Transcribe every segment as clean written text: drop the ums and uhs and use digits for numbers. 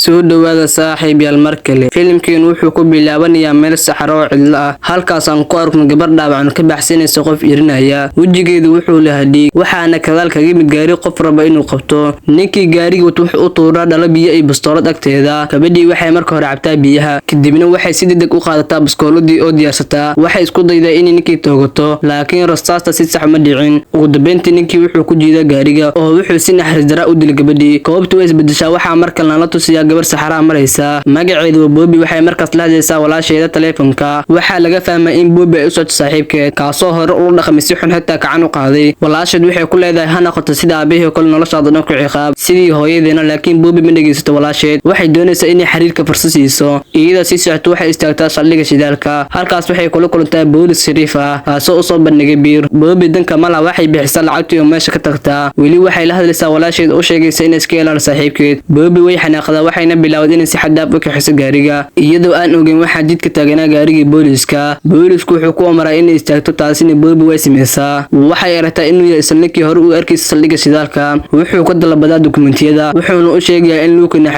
soo dhawaada saaxiibayaal mar kale filimkeen wuxuu ku bilaabanayaa meel saxaro oo cidlo ah halkaas aan ku aragno gabar dhaawacan ka baxsanaysa qof irinaya wajigeedu wuxuu lahaday waxaana kadaal kaga mid gaari qof raba inuu qabto ninkii gaariga wuxuu u tuuraa dhalo biyo ay bastoolad agteeda gabadhii waxay marka hore cabtaa biyaha kadibna waxay si degdeg u qaadataa baskooladii oo diyaarsataa waxay isku daydaa inay ninkii toogato laakiin rastaasta si sax ma dhicin ugu dambeyntii ninkii wuxuu ku jiidaa gaariga oo wuxuu si naxariis daraa u dilay gabadhii goobtu way isbedeshaa waxaa markale la tusiyaa gabar saxaraha maraysa magaceedu Bobby waxay markaas la hadlaysaa walaasheeda taleefanka waxaa laga fahmaa in Bobby ay u socoto saaxiibkeed kaasoo hore u dhaqmay si xun xitaa kacan u qaaday walaasheed waxay ku leedahay hana qoto sida aabihii kale noloshaada dhan ku ciqaab sidii hooyadeena laakiin Bobby ma dhageysato walaasheed waxay doonaysaa inay xiriirka farsasiiso iyada si socoto waxay istaagtaa saldhigga shidaalka halkaas waxay kula kulantaa boolis shariif ah kaasoo u soo bandhigay biir Bobby danka mala waxay bixisaa lacagtii oo meesha ka tagtaa weli waxay la hadlaysaa walaasheed oo sheegaysa in iska ilaaliso saaxiibkeed Bobby way xanaaqdaa waxayna bilowday inay si xadaaf u kaxiso gaariga iyadoo aan ogeyn waxa jidka taaganaa gaarigii booliska boolisku wuxuu ku amaray inay istaagto taasina Bobby way sameeysaa waxay aragtaa inuu yahay isninkii hore u arkaysa saldhigga shidaalka wuxuu ka dalabadaa dukumentiyada wuxuuna u sheegayaa in luu keenay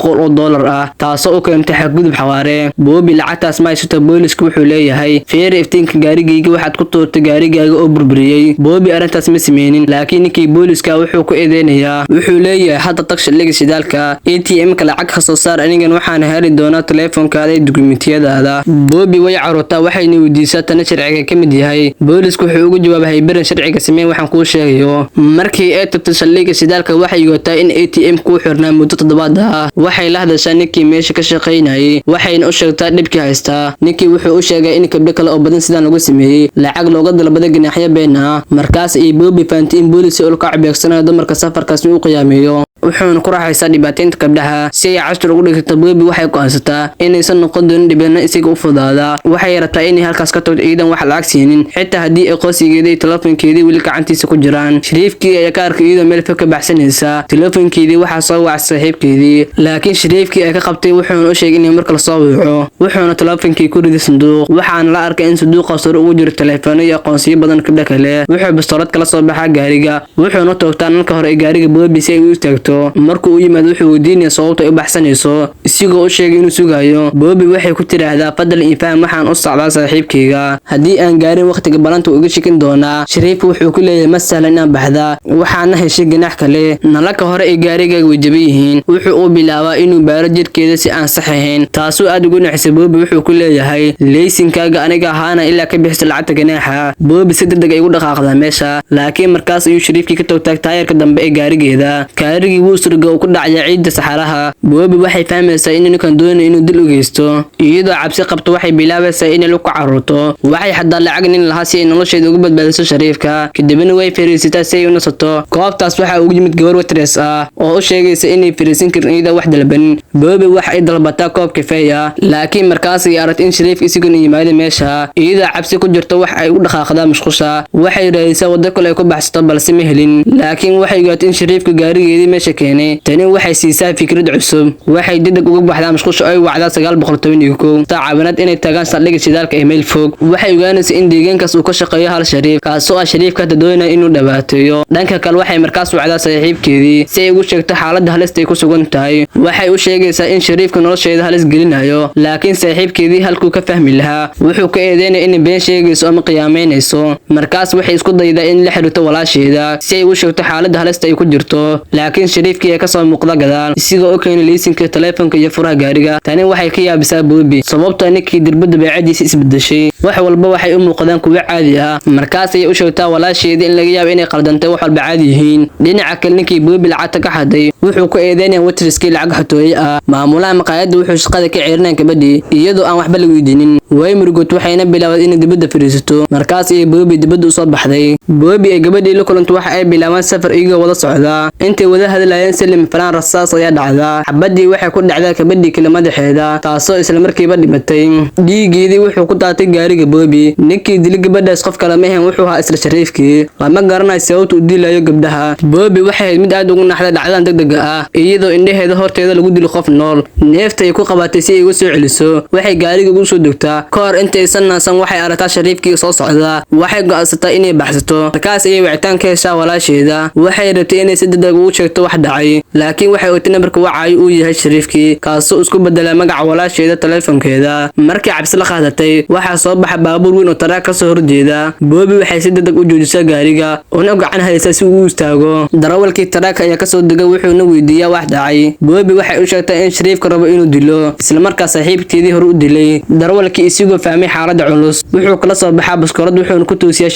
$100 ah taasoo u keentay xadgudub xawaare Bobby lacagtaas ma haysato boolisku wuxuu leeyahay feer iftiinka gaarigayga waxaad ku tuurtay gaarigaaga oo burburiyay Bobby arintaas ma sameeynin laakiin ninkii booliska wuxuu ku eedeynayaa wuxuu leeyahay hadda tag saldhigga shidaalka ATM ka lacag ka soo saar anigan waxaan heli doonaa taleefankaada iyo dukumentiyadaada Bobby way carootaa waxayna weydiisaa tan sharciga ka mid yahay boolisku wuxuu ugu jawaabay baran sharciga sameey waxaan ku sheegayo markii ay tagto saldhigga shidaalka waxay gootaa in ATM ku xirnaa muddo 7 ah waxay la hadashaa ninkii meesha ka shaqeynayay waxayna u sheegtaa dhibkii haysta ninkii wuxuu u sheegay in kabdho kale oo badan sidaan lagu sameeyay lacag looga dalbaday ganaaxyo been ah markaas ay Bobby faantay in boolis uu ka cabeegsanayo dumarka safarkaas uu qiyaameeyo wuxuuna ku raaxaysaa dhibaateynta gabdhaha si ay cashar ugu dhigto Bobby waxay go'aansataa inaysan noqon doonin dhibana isaga u fudaada waxay rabtaa inay halkaas ka tagto ciidan wax lacag siinin xitaa haddii ay qoysigeeda iyo taleefankeedii weli gacantiisa ku jiraan shariifkii ayaa ka arkay iyadoo meel fog ka baxsanaysa taleefankeedii waxaa soo wacay saaxiibkeedii laakiin shariifkii ay ka qabtay wuxuuna u sheegay inay markale soo waco wuxuuna taleefankii ku riday sanduuq waxaana la arkay in sanduuqaas hore ugu jiro taleefano iyo aqoonsiyo badan gabdho kale wuxuu bastoolad kala soo baxaa gaariga wuxuuna toogtaa nalka hore ee gaariga Bobby si ay u istaagto markuu u yimaado wuxuu weydiinayaa sababta ay u baxsanayso isigoo u sheegay inuu sugayo Bobby waxay ku tiraahdaa fadlan ifaham waxaan u socdaa saaxiibkayga haddii aan gaarin waqtiga balanta uga shikin doonaa shariifku wuxuu ku leeyahay ma sahlan inaan baxdaa waxaana heshay ganaax kale nalka hore ee gaarigaaga way jaban yihiin wuxuu u bilaabaa inuu baaro jirkeeda si aan sax ahayn taasoo aad ugu naxisay Bobby wuxuu ku leeyahay leysinkaaga aniga ahaana ilaa ka bixisa lacagta ganaaxa Bobby si degdeg ay ugu dhaqaaqdaa meesha laakiin markaas ayuu shariifkii ka toogtaa taayirka dambe ee gaarigeeda gaarigii wuu surga ku dhacaya ciidda saxaraha Bobby waxay fahmaysaa in ninkan doonayo inuu dil u geysto iyadoo cabsi qabto waxay bilaabaysaa inay ku carruurto waxay xadaa lacag nin lahaa si ay nolosheeda uga badbaadiso shariifka kadibna way fariisitaa si ay u nasato goobtaas waxaa ugu yimid gabar waitress ah oo u sheegaysa inay fariisin karin iyadoo wax dalban Bobby waxa ay dalbataa koob kafee ah laakiin markaas ay aragtay in shariifka isiguna yimaado meesha iyadoo cabsi ku jirto wax ay u dhaqaaqdaa musqusha waxay raadisay waddo kale ay ku baxsato balse ma helin laakiin waxay gaartay in shariifka gaarigeedii meesha keenay tani waxay siisaa fikrad cusub waxay degdeg uga baxdaa musqusha ay wacdaa 911 caawinad inay tagaan saldhigga shidaalka ee meel fog waxay ogaanaysaa in deegaankaas uu ka shaqeeyo hal shariif kaasoo ah shariifka doonaya inuu dhawaateeyo dhanka kale waxay markaas wacdaa saaxiibkeedii si ay ugu sheegto xaaladda halista ay ku sugan tahay waxay u sheegaysaa in shariifka nolosheeda halis gelinayo laakiin saaxiibkeedii halkuu ka fahmi lahaa wuxuu ka eedeynaya inay been sheegayso ama qiyaameynayso markaas waxay isku daydaa in la xiriirto walaasheeda si ay u sheegto xaaladda halista ay ku jirto laakiin shariifkii ay ka soo muuqda gadaal isigoo u keenay leysinka taleefanka iyo furaha gaariga tani waxay ka yaabisaa Bobby sababtoo ninkii dirbada baacadiisa isbedeshay wax walba waxay u muuqdaan kuwa caadi ah markaas ay u sheegtaa walaasheeda in laga yaabo inay qaldantay wax walba caadi yihiin dhinaca kale ninkii Bobby lacagta ka xaday wuxuu ku eedeynaya waitress-kii lacag xatooye ah maamulaha maqaayadda wuxuu shaqada ka ceerinayay gabadhii iyadoo aan waxba la weydiinin way murugod waxayna bilaawday inay dibadda fariisato markaas ay Bobby dibadda u soo baxday Bobby ay gabadhii la kulanto waxa ay bilaabaan safar iyagoo wada socda intay wada hadlayeen Salim Faraan rasaas ayaa dhacda xabadii waxay ku dhacdaa gabadhii kale madaxeeda taasoo isla markiiba dhimatay dhiigeedii wuxuu ku daatay gaariga Bobby ninkii dilay gabadhaas qof kale ma ahayn wuxuu ahaa isla shariifkii lama garanayo sababta uu dilayo gabdhaha Bobby waxay mid aad ugu naxday dhacdadan degdega ah iyadoo indhaheeda horteeda lagu dilo qof nool neefta ay ku qabatay si ay uga soo celiso waxay gaariga ugu soo degtaa kahor intaysan naasan waxay aragtaa shariifkii soo socda waxay go'aansataa inay baxsato markaas ayay wicitaanka heshaa walaasheeda waxay rabtay inay si degdeg ugu sheegto wax wax dhacay laakiin waxay ogtay nambarka wacay uu yahay shariifkii kaasoo isku bedelay magaca walaasheeda taleefankeeda markii cabsi la qaadatay waxaa soo baxa baabuur weyn oo taraag ka soo horjeeda Bobby waxay si degdeg u joojisay gaariga oo gacan haysa si uu u istaago darawalkii taraag ayaa ka soo degay wuxuuna weydiiyay wax dhacay Bobby waxay u sheegtay in shariifka rabo inuu dilo isla markaas saaxiibteedii hore u dilay darawalkii isigoo fahmay xaaladda culus wuxuu kala soo baxaa baskoolad wuxuuna ku toosiyay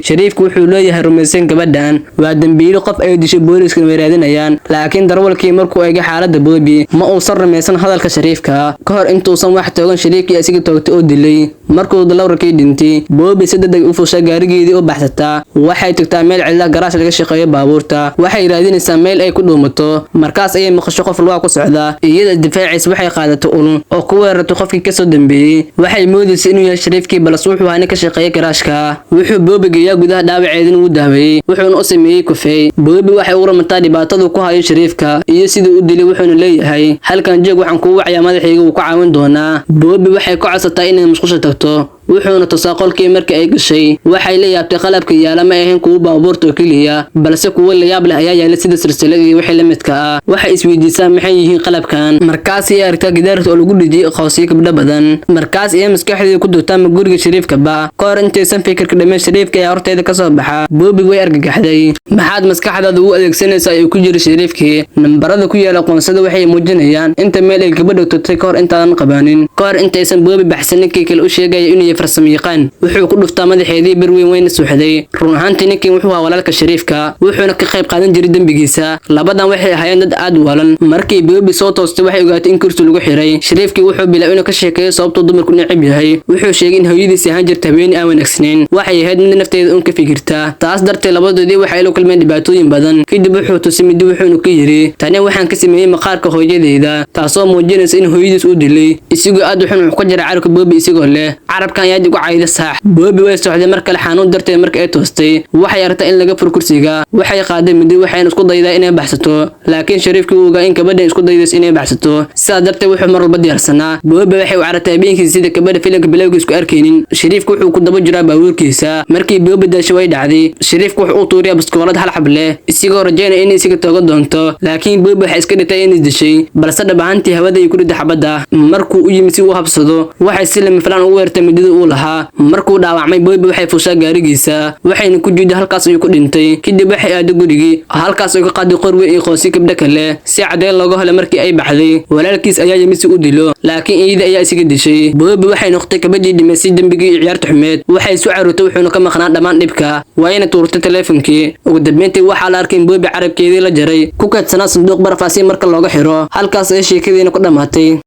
shariifku wuxuu leeyahay rumaysan gabadhan waa dambiile qof ay dishay booliiska weeraadinayaan laakiin darawalkii markuu eegay xaaladda Bobby ma uusan rumaysan hadalka shariifka ka hor intuusan wax toogan shariifkii asiga toogtay oo dilay markuu darawalkii dhintay Bobby si degdeg u fuushay gaarigeedii oo baxsata waxay tagtaa meel cidla garaash laga shaqeeyo baabuurta waxay raadinaysaa meel ay ku dhuumato markaas ayay maqasho qof lugaa ku socda iyada difaaciisa waxay qaadatay ul oo ku weerartay qofkii ka soo dambeeyay waxay moodaysaa inuu yahay shariifkii balse wuxuu ahaa ka shaqeeya garaashka wuxuu Bobby geeyaa gudaha dhaawaceedin uu daaway wuxuuna u sameeyay kufay Bobby waxay u ramataa dhibaatada ku hayo shariifka iyo sidii uu dilay wuxuuna leeyahay halkan jeeg waxaan ku wacayaa madaxayga uu ku caawin doonaa Bobby waxay ku codsataa inay musqusha tagto wuxuuna tusaa qolkii markii ay gashay waxay la yaabtay qalabka yaala ma ahayn kuwa baabuurta oo kaliya balse kuwa la yaab leh ayaa yaala sida silsilad iyo wixii la midka ah waxay isweydiisaa maxay yihiin qalabkan markaas ay aragtaa gidaarta oo lagu dhijiyay qoosiyo gabdho badan markaas ay maskaxdeeda ku dootaa guriga shariifka ba ka hor intaysan fikirka dhamay shariifka ayaa horteeda ka soo baxa Bobby way argagaxday maxaad maskaxdaada u adeegsanaysaa ay ku jira shariifkii nambarada ku yaala qoonsada waxay muujinayaan inta meel ay gabadha tagtay ka hor intaadan qabanin ka hor intaysan Bobby baxsanin kale u sheegay inuu farsamayaqaan wuxuu ku dhuftaa madaxeedii bir weyn suuxday run ahaantii ninkii wuxuu ahaa walaalka shariifka wuxuuna ka qayb qaadan jiray dambigiisa labadan waxay ahaayeen dad aad walan markii Bobby soo toostay waxay ogaatay in kursi lagu xiray shariifkii wuxuu bilaabay inuu ka sheekeeyo sababta dumarku neceb yahay wuxuu sheegay in hooyadiisa ahaan jirtay habeen aan wanaagsaneyn waxay ahayd mid nafteeda uun ka fikirta taas darteed labadoodii waxay la kulmeen dhibaatooyin badan kadib wuxuu tusay mid wuxuuna ku yiri tani waxaan ka sameeyay maqaarka hooyadeeda taasoo muujinaysa in hooyadiis uu dilay isigoo aad wuxuu ku jiray carabka Bobby isigoo leh carabkan ayaa ugu caayda saax Bobby way socday mar kale xanuun darteed markii ay toostay waxay aragtay in laga fur kursiga waxay qaaday midi waxay isku dayday inay baxsato laakiin shariifkii uu ogaa in gabadha isku dayday inay baxsato sidaas darteed wuxuu mar walba diyaarsanaa Bobby waxay u aragtay habeenkii sida gabadha filimka bilowga isku arkeenin shariifku wuxuu ku daba jiraa baabuurkiisa markii Bobby daashay way dhacday shariifku wuxuu u tuuray baskoolad hal xab leh isigoo rajaynaya in isaga toogan doonto laakiin Bobby waxay iska dhigtay in dishay balse dhabaantii hawada ay ku riday xabada markuu u yimid si uu habsado waxay si lama filaan u weertay midida uu lahaa markuu dhaawacmay Bobby waxay fuushay gaarigiisa waxayna ku jiiday halkaas ayuu ku dhintay kadib waxay aaday gurigii halkaas oo ka qaaday qorwe iyo qoonsi gabdho kale si cadeen looga helay markii ay baxday walaalkiis ayaa yimid si u dilo laakiin iyada ayaa isaga dishay Bobby waxay noqotay kabadii dhimasay dambigii ciyaarta xumeed waxay soo carootay wuxuuna ka maqnaa dhamaan dhibka wayna tuurtay taleefankii ugu dambeyntii waxaa la arkay in Bobby carabkeedii la jaray ku kaydsanaa sanduuq barfaasi marka looga xiro halkaas ay sheekadeena ku dhamaatay